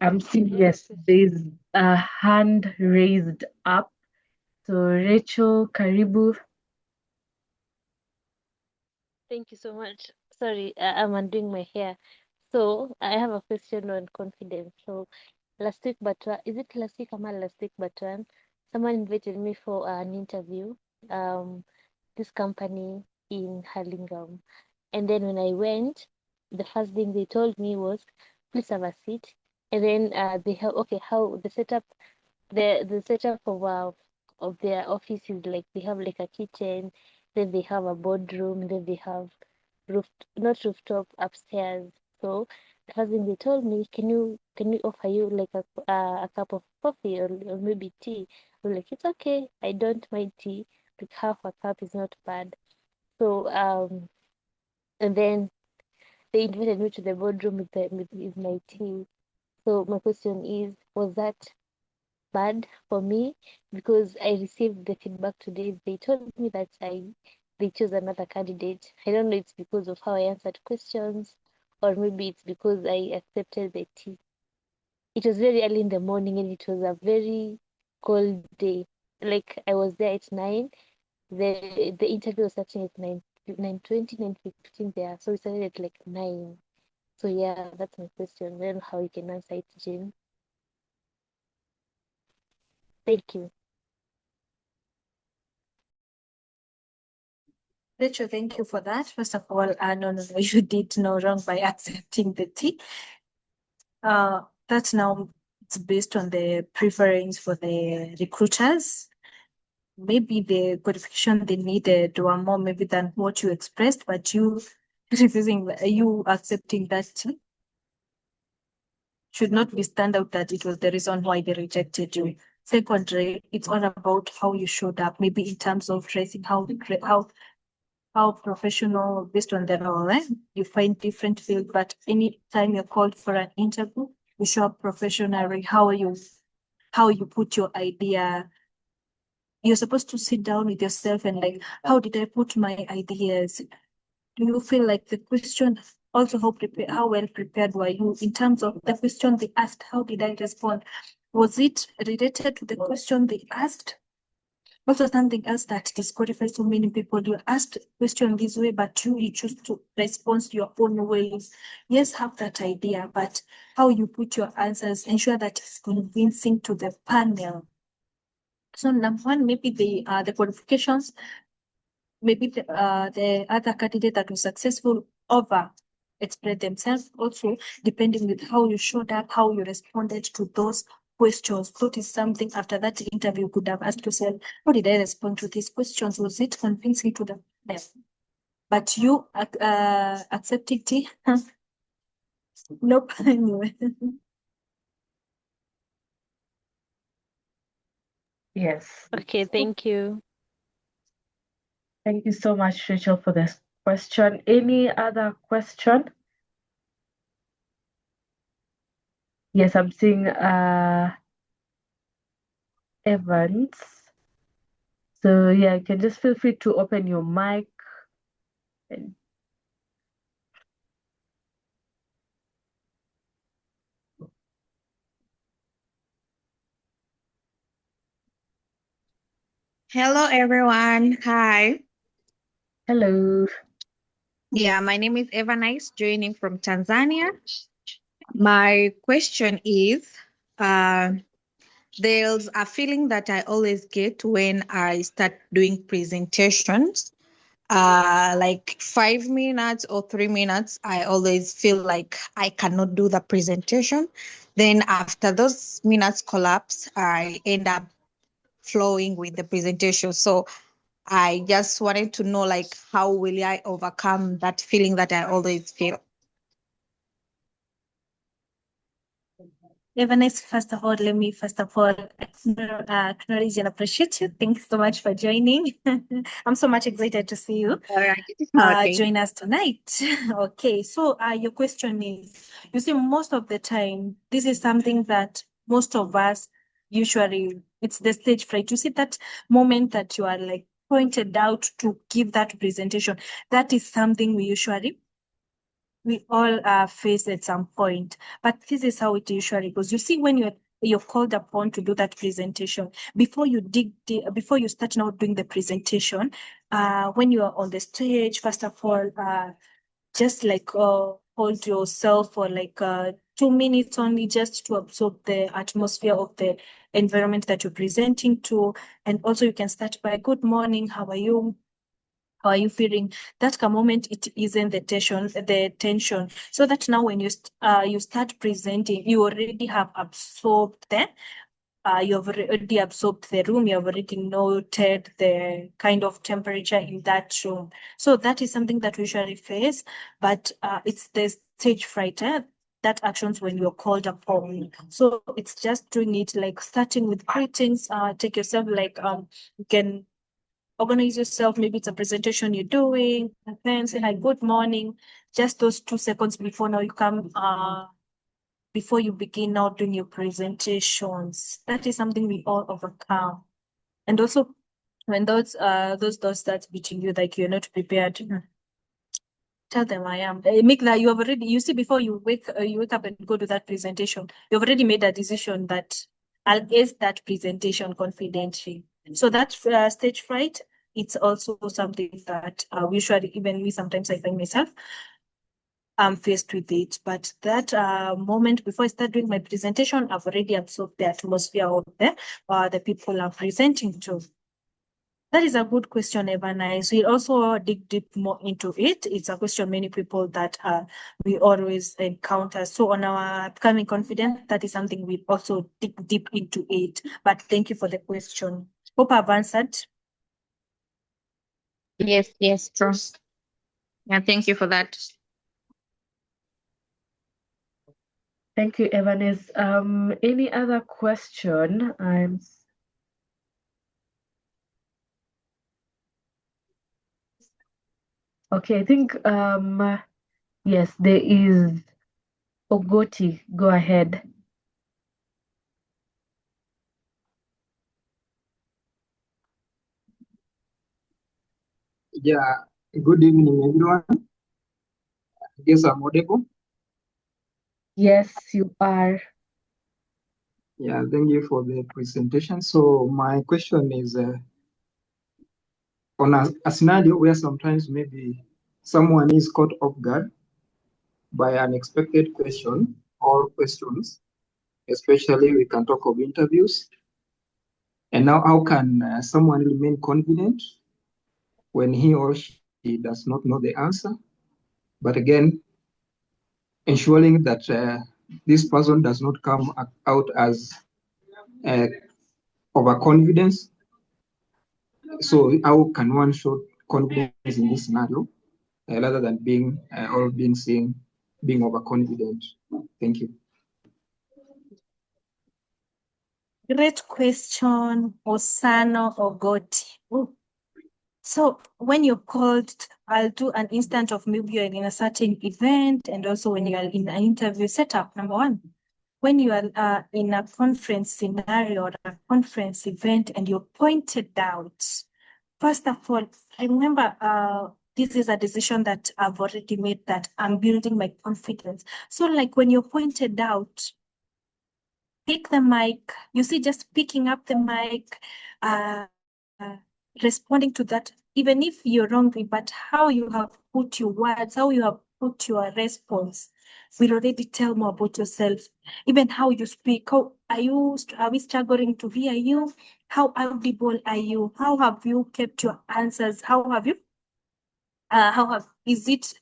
I'm seeing yes. There's a hand raised up. So Rachel, Karibu. Thank you so much. Sorry, I'm undoing my hair. So I have a question on confidence. So last week, but is it last week or last week? But someone invited me for an interview. Um, this company in Hurlingham, and then when I went, the first thing they told me was, "Please have a seat." And then they have okay, how the setup, the setup of their office is like they have like a kitchen, then they have a boardroom, then they have roof not rooftop upstairs. So the first thing they told me, can we offer you like a cup of coffee or maybe tea? I'm like, it's okay, I don't mind tea, like half a cup is not bad. So and then they invited me to the boardroom with my tea. So my question is, was that bad for me? Because I received the feedback today. They told me that they chose another candidate. I don't know, it's because of how I answered questions, or maybe it's because I accepted the tea. It was very early in the morning and it was a very cold day. Like I was there at 9. The interview was starting at 9:20, 9:15 there. So we started at like 9. So yeah, that's my question. I don't know how you can answer it, Jim. Thank you. Rachel, thank you for that. First of all, no, you did no wrong by accepting the tea. That's now it's based on the preference for the recruiters. Maybe the qualification they needed were more maybe than what you expressed, but you refusing, you accepting that tea should not be stand out that it was the reason why they rejected you. Secondly, it's all about how you showed up, maybe in terms of dressing, how professional based on the role. You find different field, but any time you're called for an interview, you show up professionally. How you put your idea. You're supposed to sit down with yourself and like, how did I put my ideas? Do you feel like the question Also, how well prepared were you in terms of the question they asked? How did I respond? Was it related to the question they asked? Also, something else that disqualifies so many people, you asked a question this way, but you choose to respond your own ways. Yes, have that idea, but how you put your answers, ensure that it's convincing to the panel. So number one, maybe the qualifications, maybe the other candidate that was successful over express themselves, also depending with how you showed up, how you responded to those questions. That is something after that interview could have asked yourself, how did I respond to these questions? Was it convincing to them? But you accepted it? Nope. Anyway. Yes. Okay, thank you. Thank you so much, Rachel, for this question. Any other question? Yes, I'm seeing Evans. So yeah, you can just feel free to open your mic. Hello, everyone. Hi. Hello. Yeah, my name is Evanice, joining from Tanzania. My question is there's a feeling that I always get when I start doing presentations. Like 5 minutes or 3 minutes, I always feel like I cannot do the presentation. Then, after those minutes collapse, I end up flowing with the presentation. So, I just wanted to know, like, how will I overcome that feeling that I always feel? Evanes, first of all, let me acknowledge and appreciate you. Thanks so much for joining. I'm so much excited to see you. All right. Okay. Join us tonight. Okay, so your question is, you see, most of the time, this is something that most of us usually, it's the stage fright. You see that moment that you are like pointed out to give that presentation, that is something we all face at some point, but this is how it usually goes. You see, when you're called upon to do that presentation, before you before you start now doing the presentation, when you are on the stage, first of all, just like hold yourself for like 2 minutes only, just to absorb the atmosphere of the environment that you're presenting to. And also you can start by, good morning, how are you? How are you feeling? That moment it isn't the tension. So that now when you start presenting, you already have absorbed you've already absorbed the room, you've already noted the kind of temperature in that room. So that is something that we usually face, but it's the stage fright. That actions when you're called upon. So it's just doing it like starting with greetings, take yourself like you can organize yourself. Maybe it's a presentation you're doing, and then say hi, good morning. Just those 2 seconds before now you come, before you begin now doing your presentations. That is something we all overcome. And also, when those thoughts start beating you like you're not prepared, tell them I am. Make that you have already. You see, before you wake up and go to that presentation, you've already made a decision that I'll ace that presentation confidently. So that stage fright, it's also something that usually, even me, sometimes I find myself I'm faced with it. But that moment before I start doing my presentation, I've already absorbed the atmosphere of the people I'm presenting to. That is a good question, Evanice. We'll also dig deep more into it. It's a question many people that we always encounter. So on our upcoming confidence, that is something we also dig deep into it. But thank you for the question. Hope I've answered. Yes, true. Yeah, thank you for that. Thank you, Evanes. Any other question? Okay, I think yes, there is Ogoti. Go ahead. Yeah, good evening, everyone. Yes, I'm audible. Yes, you are. Yeah, thank you for the presentation. So my question is on a scenario where sometimes maybe someone is caught off guard by unexpected question or questions, especially we can talk of interviews. And now how can someone remain confident when he or she does not know the answer? But again, ensuring that this person does not come out as uh, overconfidence. So how can one show confidence in this scenario rather than being or being seen being overconfident? Thank you. Great question, Osano Ogoti. Ooh. So when you're called, I'll do an instant of maybe you're in a certain event, and also when you are in an interview setup. Number one, when you are in a conference scenario or a conference event and you're pointed out, first of all, remember this is a decision that I've already made, that I'm building my confidence. So like when you're pointed out, pick the mic. You see, just picking up the mic, uh, responding to that, even if you're wrong, but how you have put your words, how you have put your response will already tell more about yourself. Even how you speak, how are we struggling to hear you? How audible are you? How have you kept your answers? Is it,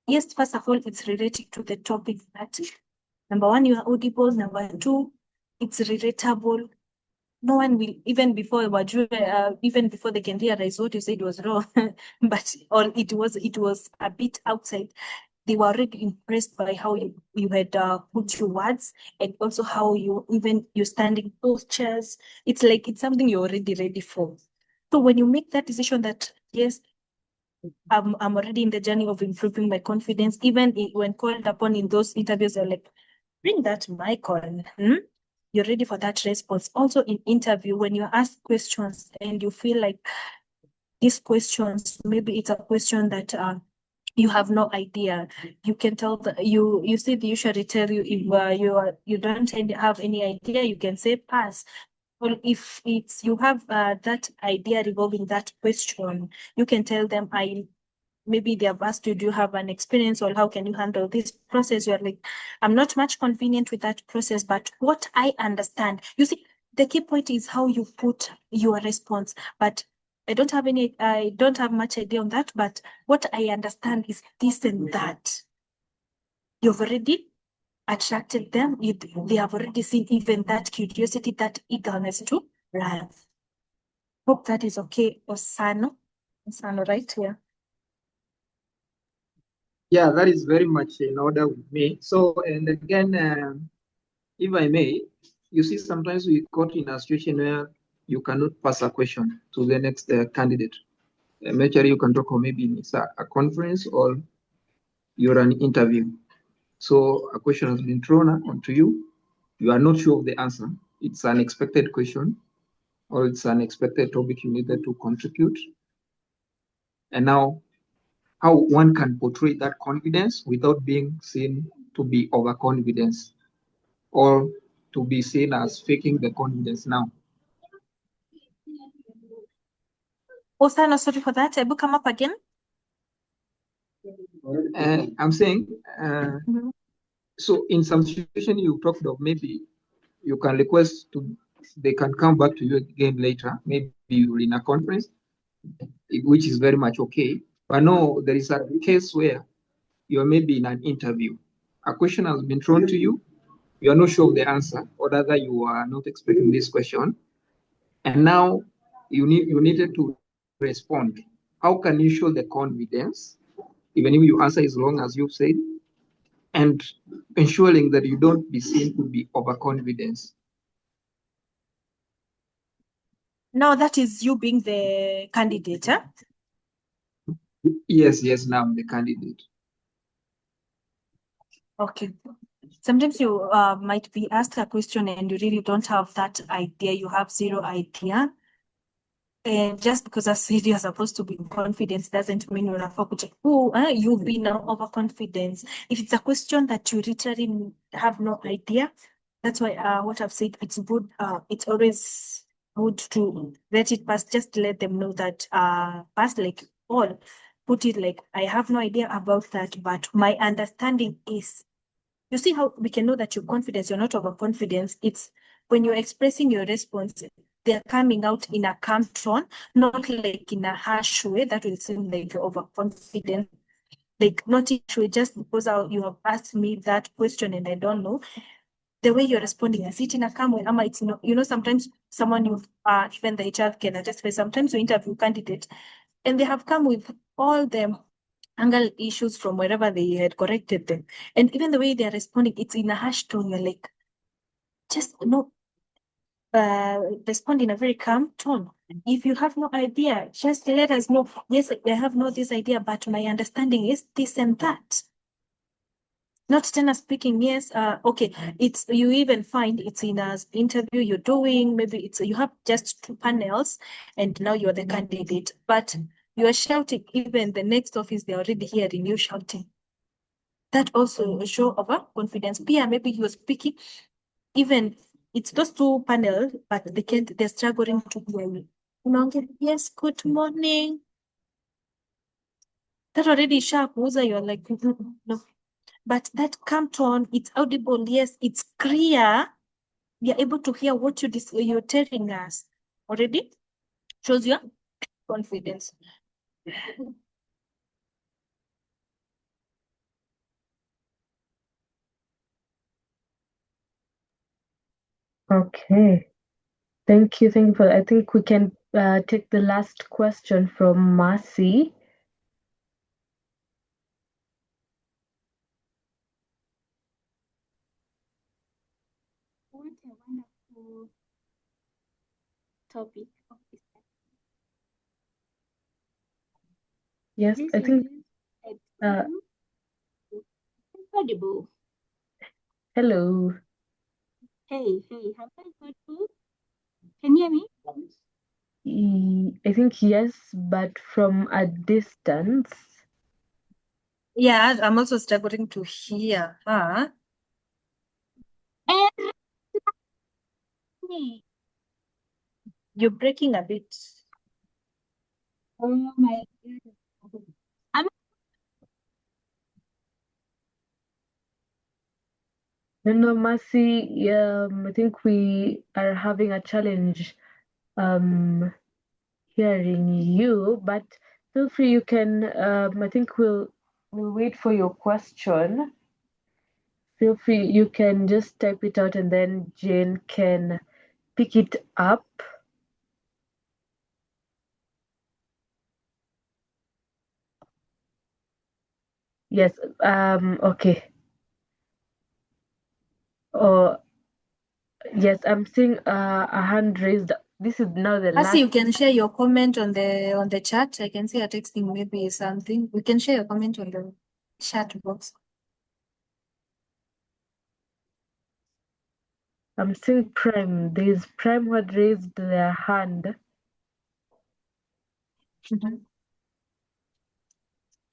yes, first of all, it's related to the topic that number one, you are audible. Number two, it's relatable. No one will, even before even before they can realize what you said was wrong, but or it was a bit outside. They were already impressed by how you had put your words, and also how your standing postures. It's like it's something you're already ready for. So when you make that decision that yes, I'm already in the journey of improving my confidence, even when called upon in those interviews, they're like, bring that mic on. You're ready for that response. Also in interview, when you ask questions and you feel like these questions, maybe it's a question that you have no idea. You can tell you see they usually tell you if you don't have any idea, you can say pass. Well, if it's you have that idea revolving that question, you can tell them maybe they have asked you, do you have an experience or how can you handle this process? You're like, I'm not much convenient with that process, but what I understand, you see, the key point is how you put your response. But I don't have much idea on that, but what I understand is this and that. You've already attracted them. They have already seen even that curiosity, that eagerness to learn. Hope that is okay, Osano. Osano, right? Yeah. Yeah, that is very much in order with me. So, and again, if I may, you see, sometimes we got in a situation where you cannot pass a question to the next candidate. Maybe you can talk, or maybe it's a conference or you're an interview. So a question has been thrown onto you. You are not sure of the answer. It's an expected question, or it's an expected topic you needed to contribute. And now, how one can portray that confidence without being seen to be overconfidence or to be seen as faking the confidence now. Osano, sorry for that. Ebu, come up again. And I'm saying, Mhm. so in some situation you talked of, maybe you can request to, they can come back to you again later. Maybe you're in a conference, which is very much okay. But no, there is a case where you're maybe in an interview. A question has been thrown to you. You are not sure of the answer, or rather you are not expecting this question. And now you needed to respond. How can you show the confidence, even if your answer is wrong, as you've said, and ensuring that you don't be seen to be overconfidence? Now that is you being the candidate. Huh? Yes, now I'm the candidate. Okay. Sometimes you might be asked a question and you really don't have that idea. You have zero idea. And just because I said you're supposed to be in confidence doesn't mean you're you've been overconfidence. If it's a question that you literally have no idea, that's why what I've said, it's good, it's always good to let it pass, just let them know that pass like all. Put it like, I have no idea about that, but my understanding is, you see how we can know that you're confident, you're not overconfidence. It's when you're expressing your response, they're coming out in a calm tone, not like in a harsh way that will seem like you're overconfident. Like not in a harsh way, just because you have asked me that question and I don't know. The way you're responding, is it in a calm way? Ama it's not, sometimes someone you even the HR can attest for, sometimes you interview candidate and they have come with all the angle issues from wherever they had corrected them. And even the way they're responding, it's in a harsh tone. You're like, just respond in a very calm tone. If you have no idea, just let us know. Yes, I have no this idea, but my understanding is this and that. Not tena speaking, yes, okay. It's, you even find it's in an interview you're doing, maybe it's, you have just 2 panels and now you're the candidate, but you are shouting, even the next office, they're already hearing you shouting. That also a show of a confidence. Pia, maybe you're speaking, even it's those 2 panels, but they're struggling to hear you. Yes, good morning. That already sharp, you're like, no. But that calm tone, it's audible, yes, it's clear. We are able to hear what you're telling us already. Shows your confidence. Okay. Thank you. Thank you for that. I think we can take the last question from Marcy. What a wonderful topic of discussion. Yes, This I think. is incredible. Hello. Hey, have I got you? Can you hear me? I think yes, but from a distance. Yeah, I'm also struggling to hear her. And me. You're breaking a bit. Oh my God. I'm No, Mercy, I think we are having a challenge hearing you, but feel free, you can, I think we'll wait for your question. Feel free, you can just type it out and then Jane can pick it up. Yes, okay. Oh, yes, I'm seeing a hand raised. This is now the Asi, you last. can share your comment on the chat. I can see her texting maybe something. We can share your comment on the chat box. I'm seeing Prime. There's Prime who had raised their hand.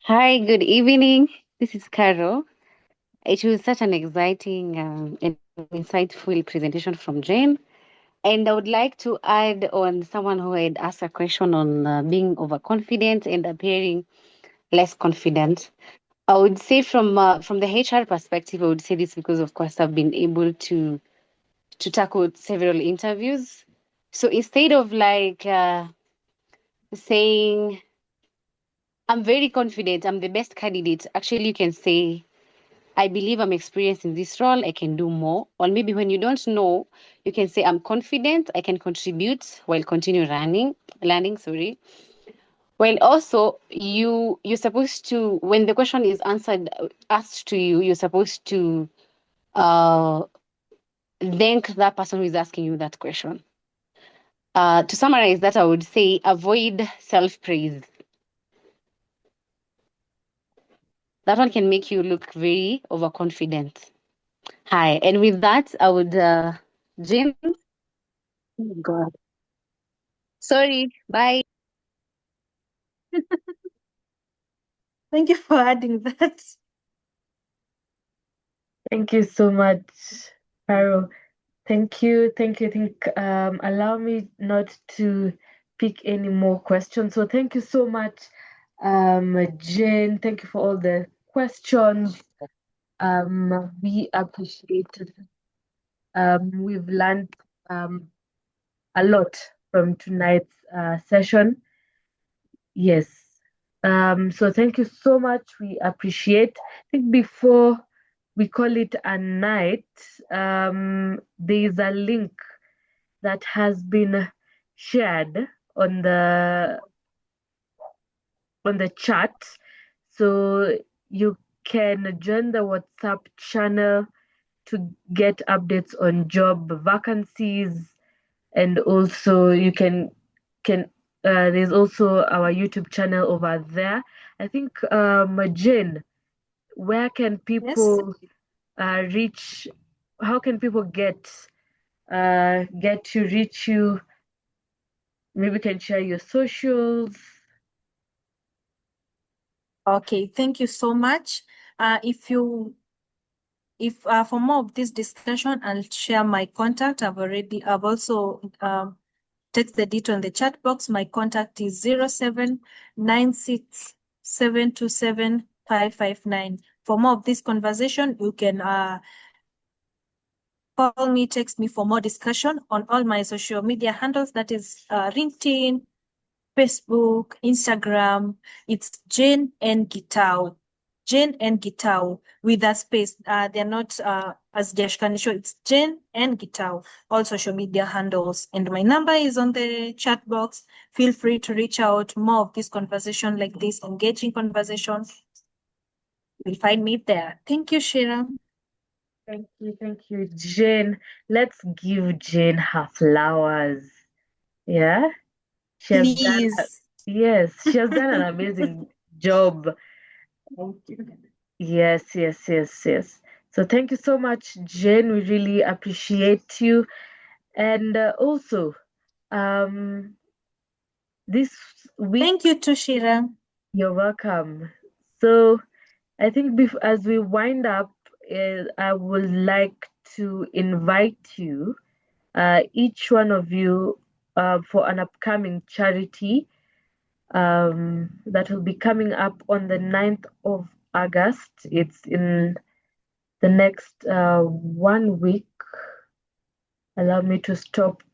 Hi, good evening. This is Carol. It was such an exciting and insightful presentation from Jane. And I would like to add on someone who had asked a question on being overconfident and appearing less confident. I would say from the HR perspective, I would say this because, of course, I've been able to tackle several interviews. So instead of like saying, I'm very confident, I'm the best candidate, actually, you can say, I believe I'm experienced in this role, I can do more. Or maybe when you don't know, you can say, I'm confident, I can contribute while continue learning, sorry. Well, also, you're supposed to, when the question is asked to you, you're supposed to uh, thank that person who is asking you that question. To summarize that, I would say avoid self-praise. That one can make you look very overconfident. Hi, and with that, I would, Jane. Oh God. Sorry. Bye. Thank you for adding that. Thank you so much, Carol. Thank you. Thank you. Allow me not to pick any more questions. So thank you so much, Jane. Thank you for all the questions. We appreciate it. We've learned a lot from tonight's session. Yes. So thank you so much. We appreciate. I think before we call it a night, there is a link that has been shared on the chat. So you can join the WhatsApp channel to get updates on job vacancies, and also you can there's also our YouTube channel over there. I think Jane, where can Yes. people reach? How can people get to reach you? Maybe you can share your socials. Okay, thank you so much. If for more of this discussion, I'll share my contact. I've also texted it on the chat box. My contact is 0796727559. For more of this conversation, you can call me, text me for more discussion on all my social media handles. That is LinkedIn, Facebook, Instagram. It's Jane N. Gitau. Jane N. Gitau with a space. They're not as Jashkanisho. It's Jane N. Gitau. All social media handles. And my number is on the chat box. Feel free to reach out. More of this conversation like this, engaging conversations. You'll find me there. Thank you, Shira. Thank you, Jane. Let's give Jane her flowers. Yeah, she has done. Please. Yes, she has done an amazing job. Thank you. Yes. So thank you so much, Jane. We really appreciate you. And also, this week, Thank you too, Shira. you're welcome. So I think as we wind up, I would like to invite you, each one of you, for an upcoming charity that will be coming up on the 9th of August. It's in the next 1 week. Allow me to stop